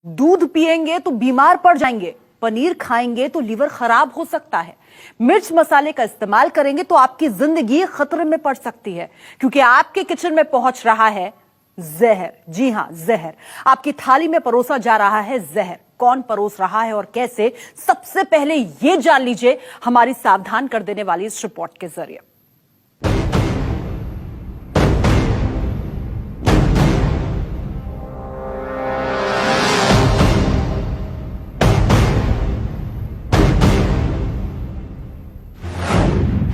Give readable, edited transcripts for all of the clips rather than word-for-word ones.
दूध पिएंगे तो बीमार पड़ जाएंगे, पनीर खाएंगे तो लीवर खराब हो सकता है, मिर्च मसाले का इस्तेमाल करेंगे तो आपकी जिंदगी खतरे में पड़ सकती है, क्योंकि आपके किचन में पहुंच रहा है जहर। जी हां, जहर आपकी थाली में परोसा जा रहा है। जहर कौन परोस रहा है और कैसे, सबसे पहले यह जान लीजिए हमारी सावधान कर देने वाली इस रिपोर्ट के जरिए।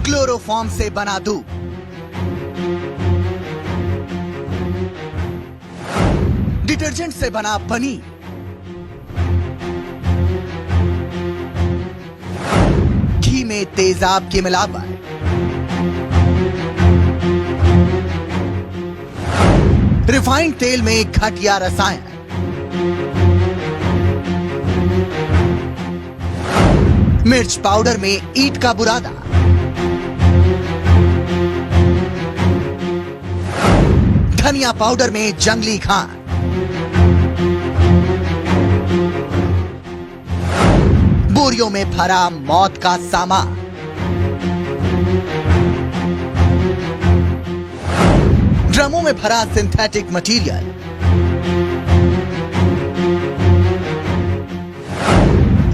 क्लोरोफॉर्म से बना दूध, डिटर्जेंट से बना पनीर, घी में तेजाब की मिलावट, रिफाइंड तेल में घटिया रसायन, मिर्च पाउडर में ईंट का बुरादा, धनिया पाउडर में जंगली घास, बोरियों में भरा मौत का सामान, ड्रमों में भरा सिंथेटिक मटेरियल,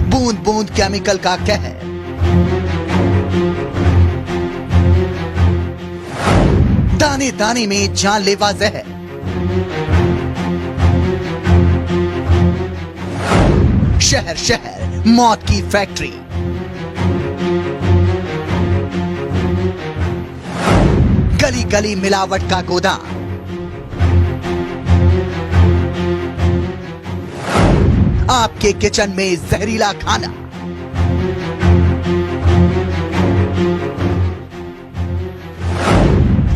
बूंद बूंद केमिकल का कहर, दाने दाने में जानलेवा जहर, शहर शहर मौत की फैक्ट्री, गली गली मिलावट का गोदाम, आपके किचन में जहरीला खाना,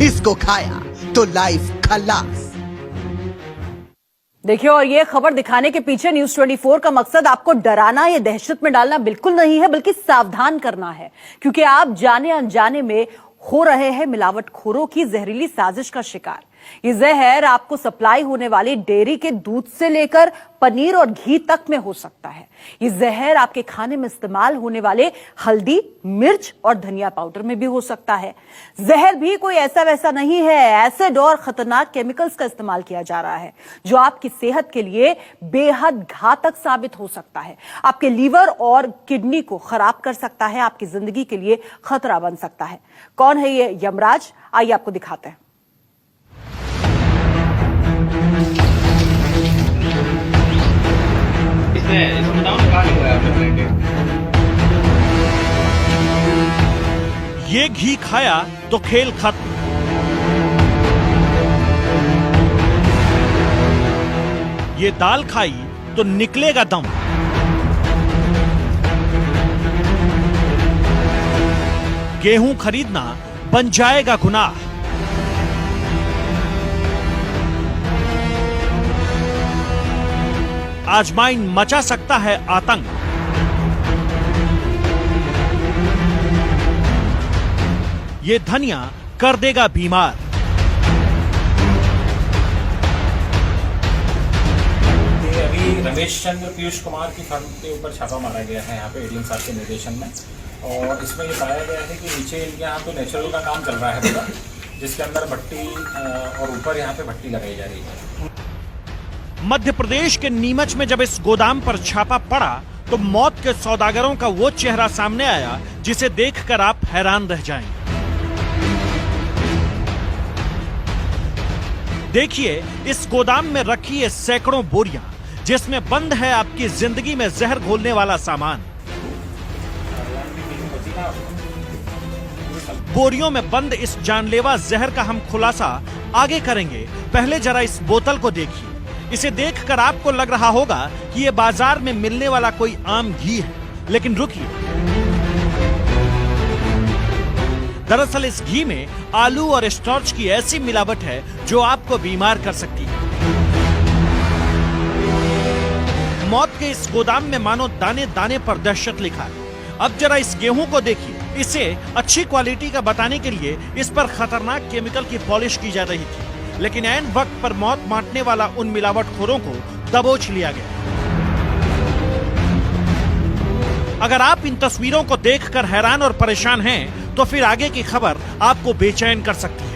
इसको खाया तो लाइफ खल्लास। देखिए, और ये खबर दिखाने के पीछे न्यूज़ 24 का मकसद आपको डराना या दहशत में डालना बिल्कुल नहीं है, बल्कि सावधान करना है, क्योंकि आप जाने अनजाने में हो रहे हैं मिलावटखोरों की जहरीली साजिश का शिकार। ये जहर आपको सप्लाई होने वाली डेयरी के दूध से लेकर पनीर और घी तक में हो सकता है। ये जहर आपके खाने में इस्तेमाल होने वाले हल्दी, मिर्च और धनिया पाउडर में भी हो सकता है। जहर भी कोई ऐसा वैसा नहीं है, एसिड और खतरनाक केमिकल्स का इस्तेमाल किया जा रहा है, जो आपकी सेहत के लिए बेहद घातक साबित हो सकता है। आपके लीवर और किडनी को खराब कर सकता है, आपकी जिंदगी के लिए खतरा बन सकता है। कौन है ये यमराज? आइए आपको दिखाते हैं। ये घी खाया तो खेल खत्म। ये दाल खाई तो निकलेगा दम। गेहूं खरीदना बन जाएगा गुनाह। आजमाइन मचा सकता है आतंक। ये धनिया कर देगा बीमार। अभी रमेश चंद्र पीयूष कुमार की फर्म के ऊपर छापा मारा गया है यहाँ पे एडीएम साहब के निर्देशन में, और इसमें ये पाया गया है कि नीचे इनके यहाँ तो नेचुरल का काम चल रहा है पूरा, जिसके अंदर भट्टी और ऊपर यहाँ पे भट्टी लगाई जा रही है। मध्य प्रदेश के नीमच में जब इस गोदाम पर छापा पड़ा तो मौत के सौदागरों का वो चेहरा सामने आया जिसे देखकर आप हैरान रह जाएंगे। देखिए, इस गोदाम में रखी है सैकड़ों बोरियां, जिसमें बंद है आपकी जिंदगी में जहर घोलने वाला सामान। बोरियों में बंद इस जानलेवा जहर का हम खुलासा आगे करेंगे। पहले जरा इस बोतल को देखिए। इसे देखकर आपको लग रहा होगा कि ये बाजार में मिलने वाला कोई आम घी है, लेकिन रुकिए, दरअसल इस घी में आलू और स्टार्च की ऐसी मिलावट है जो आपको बीमार कर सकती है। मौत के इस गोदाम में मानो दाने दाने पर दहशत लिखा है। अब जरा इस गेहूं को देखिए। इसे अच्छी क्वालिटी का बताने के लिए इस पर खतरनाक केमिकल की पॉलिश की जा रही थी, लेकिन ऐन वक्त पर मौत बांटने वाला उन मिलावटखोरों को दबोच लिया गया। अगर आप इन तस्वीरों को देखकर हैरान और परेशान हैं, तो फिर आगे की खबर आपको बेचैन कर सकती है।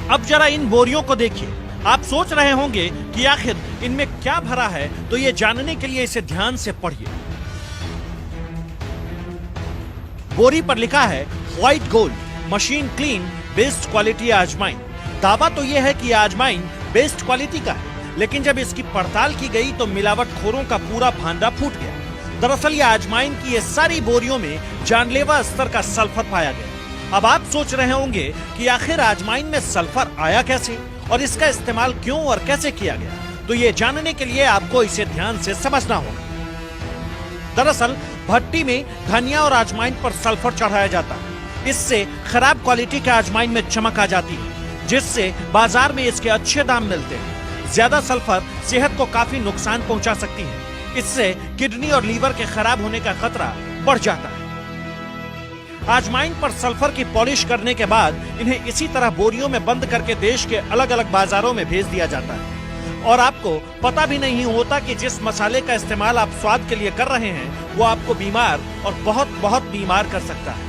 अब जरा इन बोरियों को देखिए। आप सोच रहे होंगे कि आखिर इनमें क्या भरा है, तो ये जानने के लिए इसे ध्यान से पढ़िए। बोरी पर लिखा है white gold, machine clean, best quality आजमाइन। दावा तो यह है कि आजमाइन बेस्ट क्वालिटी का है, लेकिन जब इसकी पड़ताल की गई तो मिलावटखोरों का पूरा भांडा फूट गया। दरअसल ये आजमाइन की ये सारी बोरियों में जानलेवा स्तर का सल्फर पाया गया। अब आप सोच रहे होंगे कि आखिर आजमाइन में सल्फर आया कैसे और इसका इस्तेमाल क्यों और कैसे किया गया, तो ये जानने के लिए आपको इसे ध्यान से समझना होगा। दरअसल भट्टी में धनिया और आजमाइन पर सल्फर चढ़ाया जाता है। इससे खराब क्वालिटी के आजमाइन में चमक आ जाती है, जिससे बाजार में इसके अच्छे दाम मिलते हैं। ज्यादा सल्फर सेहत को काफी नुकसान पहुंचा सकती है। इससे किडनी और लीवर के खराब होने का खतरा बढ़ जाता है। आजमाइन पर सल्फर की पॉलिश करने के बाद इन्हें इसी तरह बोरियों में बंद करके देश के अलग अलग बाजारों में भेज दिया जाता है, और आपको पता भी नहीं होता कि जिस मसाले का इस्तेमाल आप स्वाद के लिए कर रहे हैं वो आपको बीमार और बहुत बहुत बीमार कर सकता है।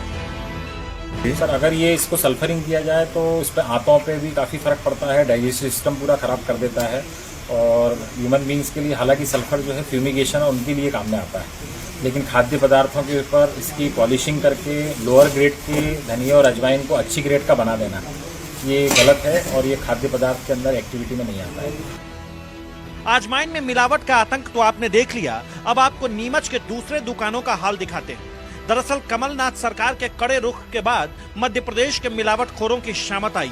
सर, अगर ये इसको सल्फरिंग किया जाए तो इस पे आंतों पे भी काफ़ी फर्क पड़ता है, डाइजेस्टिव सिस्टम पूरा खराब कर देता है, और ह्यूमन बींग्स के लिए हालांकि सल्फर जो है फ्यूमिगेशन और उनके लिए काम में आता है, लेकिन खाद्य पदार्थों के ऊपर इसकी पॉलिशिंग करके लोअर ग्रेड के धनिया और अजवाइन को अच्छी ग्रेड का बना देना ये गलत है, और ये खाद्य पदार्थ के अंदर एक्टिविटी में नहीं आता है। आजमाइन में मिलावट का आतंक तो आपने देख लिया, अब आपको नीमच के दूसरे दुकानों का हाल दिखाते हैं। दरअसल कमलनाथ सरकार के कड़े रुख के बाद मध्य प्रदेश के मिलावटखोरों की शामत आई।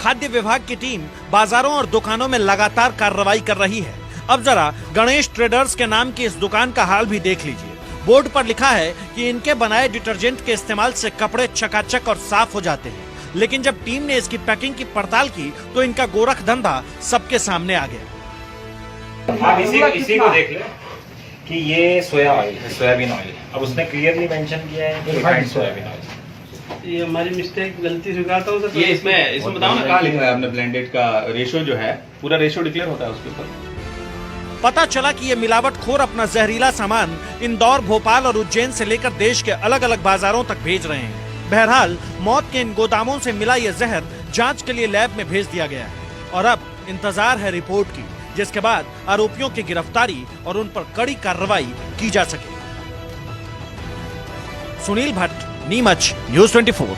खाद्य विभाग की टीम बाजारों और दुकानों में लगातार कार्रवाई कर रही है। अब जरा गणेश ट्रेडर्स के नाम की इस दुकान का हाल भी देख लीजिए। बोर्ड पर लिखा है कि इनके बनाए डिटर्जेंट के इस्तेमाल से कपड़े चकाचक और साफ हो जाते हैं, लेकिन जब टीम ने इसकी पैकिंग की पड़ताल की तो इनका गोरख धंधा सबके सामने आ गया। आप इसी को देख ले कि ये सोया ऑयल है, सोयाबीन ऑयल। अब उसने क्लियरली मेंशन किया है कि रिफाइंड सोयाबीन ऑयल। ये हमारी मिस्टेक, गलती स्वीकारता हूँ सर। ये इसमें बताओ ना कहाँ लिखा है आपने ब्लेंडेड का रेशियो जो है, पूरा रेशियो डिक्लेयर होता है उसके ऊपर। पता चला कि ये मिलावटखोर अपना जहरीला सामान इंदौर, भोपाल और उज्जैन से लेकर देश के अलग अलग बाजारों तक भेज रहे हैं। बहरहाल मौत के इन गोदामों से मिला ये जहर जांच के लिए लैब में भेज दिया गया है, और अब इंतजार है रिपोर्ट की, जिसके बाद आरोपियों की गिरफ्तारी और उन पर कड़ी कार्रवाई की जा सके। सुनील भट्ट, नीमच, न्यूज़ 24।